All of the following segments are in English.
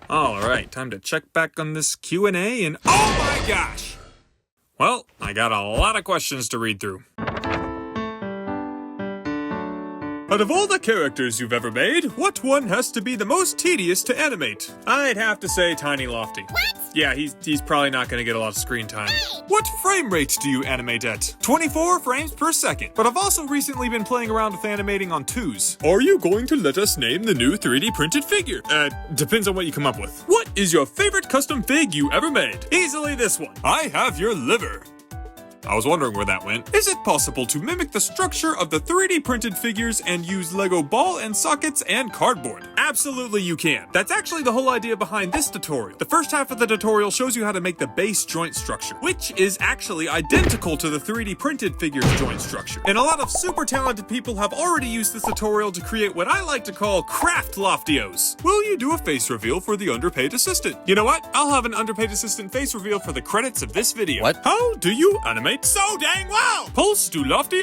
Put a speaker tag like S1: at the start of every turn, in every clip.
S1: Alright, time to check back on this Q&A and oh my gosh! Well, I got a lot of questions to read through. Out of all the characters you've ever made, what one has to be the most tedious to animate? I'd have to say Tiny Lofty.
S2: What?
S1: Yeah, he's probably not going to get a lot of screen time. What frame rate do you animate at? 24 frames per second. But I've also recently been playing around with animating on 2s. Are you going to let us name the new 3D printed figure? Depends on what you come up with. What is your favorite custom fig you ever made? Easily this one. I have your liver. I was wondering where that went. Is it possible to mimic the structure of the 3D printed figures and use Lego ball and sockets and cardboard? Absolutely you can. That's actually the whole idea behind this tutorial. The first half of the tutorial shows you how to make the base joint structure, which is actually identical to the 3D printed figures joint structure. And a lot of super talented people have already used this tutorial to create what I like to call craft loftios. Will you do a face reveal for the underpaid assistant? You know what? I'll have an underpaid assistant face reveal for the credits of this video.
S3: What?
S1: How do you animate so dang well? Pulse to lofty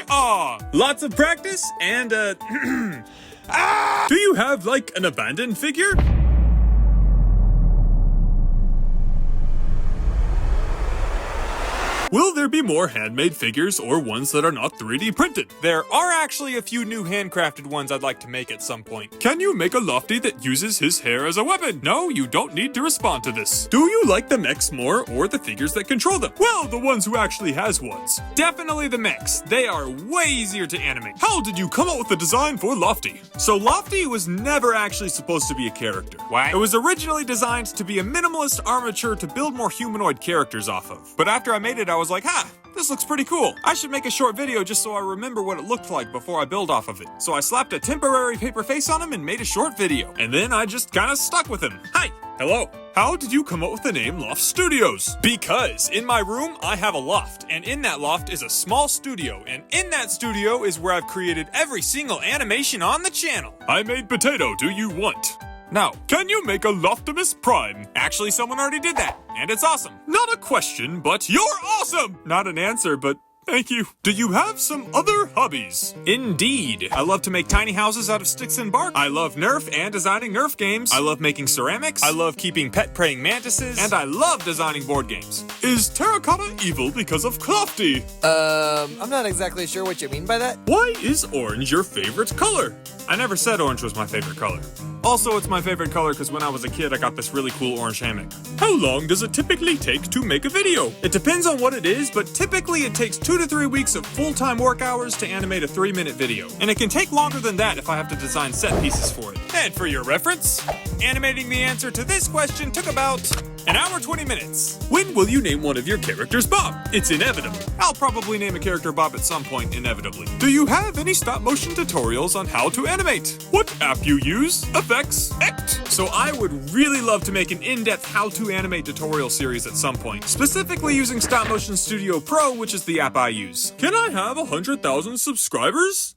S1: lots of practice and do you have like an abandoned figure? Will there be more handmade figures or ones that are not 3D printed? There are actually a few new handcrafted ones I'd like to make at some point. Can you make a Lofty that uses his hair as a weapon? No, you don't need to respond to this. Do you like the mechs more or the figures that control them? Well, the ones who actually has ones. Definitely the mechs. They are way easier to animate. How did you come up with the design for Lofty? So Lofty was never actually supposed to be a character. Why? It was originally designed to be a minimalist armature to build more humanoid characters off of. But after I made it, I was like, this looks pretty cool. I should make a short video just so I remember what it looked like before I build off of it. So I slapped a temporary paper face on him and made a short video. And then I just kind of stuck with him. Hi. Hello. How did you come up with the name Loft Studios? Because in my room, I have a loft, and in that loft is a small studio, and in that studio is where I've created every single animation on the channel. I made potato, do you want? No. Can you make a Loftimus Prime? Actually, someone already did that, and it's awesome. Not a question, but you're awesome! Not an answer, but thank you. Do you have some other hobbies? Indeed. I love to make tiny houses out of sticks and bark. I love Nerf and designing Nerf games. I love making ceramics. I love keeping pet praying mantises. And I love designing board games. Is terracotta evil because of Lofty?
S3: I'm not exactly sure what you mean by that.
S1: Why is orange your favorite color? I never said orange was my favorite color. Also, it's my favorite color because when I was a kid, I got this really cool orange hammock. How long does it typically take to make a video? It depends on what it is, but typically it takes 2 to 3 weeks of full-time work hours to animate a 3-minute video. And it can take longer than that if I have to design set pieces for it. And for your reference, animating the answer to this question took about an hour 20 minutes. When will you name one of your characters Bob? It's inevitable. I'll probably name a character Bob at some point inevitably. Do you have any stop-motion tutorials on how to animate? What app you use? Effects? Act? So I would really love to make an in-depth how-to animate tutorial series at some point, specifically using Stop Motion Studio Pro, which is the app I use. Can I have 100,000 subscribers?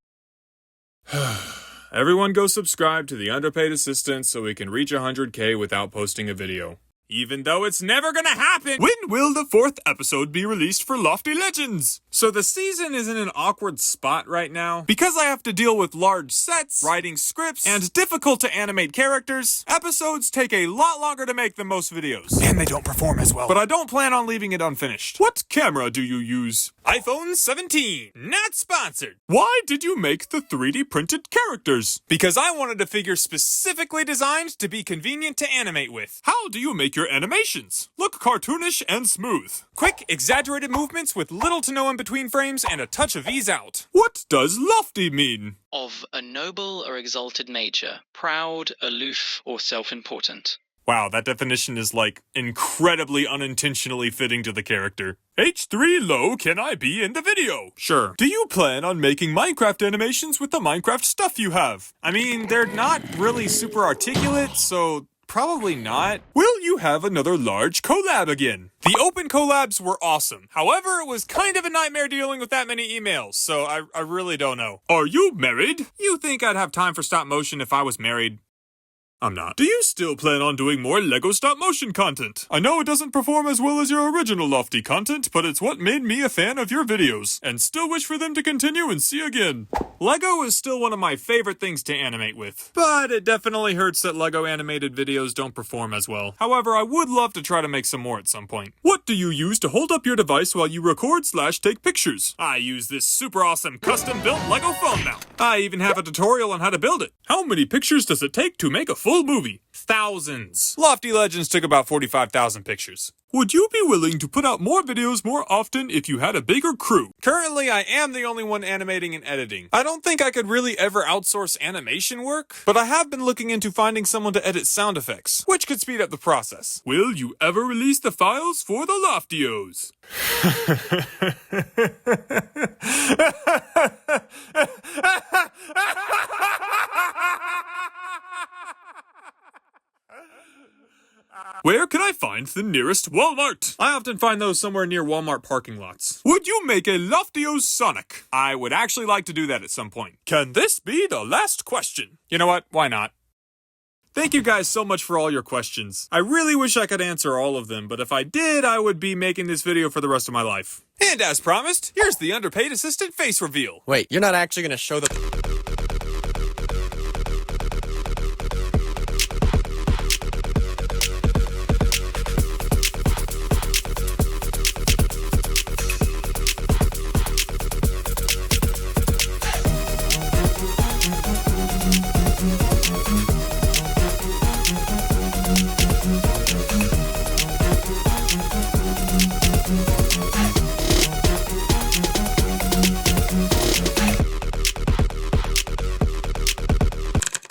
S1: Everyone go subscribe to the Underpaid Assistant so we can reach 100K without posting a video. Even though it's never gonna happen! When will the 4th episode be released for Lofty Legends? So the season is in an awkward spot right now. Because I have to deal with large sets, writing scripts, and difficult to animate characters, episodes take a lot longer to make than most videos. And they don't perform as well. But I don't plan on leaving it unfinished. What camera do you use? iPhone 17. Not sponsored. Why did you make the 3D printed characters? Because I wanted a figure specifically designed to be convenient to animate with. How do you make your animations? Look cartoonish and smooth. Quick, exaggerated movements with little to no in between frames and a touch of ease out. What does lofty mean?
S4: Of a noble or exalted nature, proud, aloof, or self-important.
S1: Wow, that definition is like incredibly unintentionally fitting to the character. H3 low, can I be in the video? Sure. Do you plan on making Minecraft animations with the Minecraft stuff you have? I mean, they're not really super articulate, so probably not. Will you have another large collab again? The open collabs were awesome. However, it was kind of a nightmare dealing with that many emails, so I really don't know. Are you married? You think I'd have time for stop motion if I was married? I'm not. Do you still plan on doing more LEGO stop-motion content? I know it doesn't perform as well as your original Lofty content, but it's what made me a fan of your videos, and still wish for them to continue and see again. LEGO is still one of my favorite things to animate with, but it definitely hurts that LEGO animated videos don't perform as well. However, I would love to try to make some more at some point. What do you use to hold up your device while you record/take pictures? I use this super awesome custom-built LEGO phone mount. I even have a tutorial on how to build it. How many pictures does it take to make a full movie? Thousands. Lofty Legends took about 45,000 pictures. Would you be willing to put out more videos more often if you had a bigger crew? Currently, I am the only one animating and editing. I don't think I could really ever outsource animation work, but I have been looking into finding someone to edit sound effects, which could speed up the process. Will you ever release the files for the Loftios? Where can I find the nearest Walmart? I often find those somewhere near Walmart parking lots. Would you make a Loftio Sonic? I would actually like to do that at some point. Can this be the last question? You know what? Why not? Thank you guys so much for all your questions. I really wish I could answer all of them, but if I did, I would be making this video for the rest of my life. And as promised, here's the underpaid assistant face reveal.
S3: Wait, you're not actually gonna show the...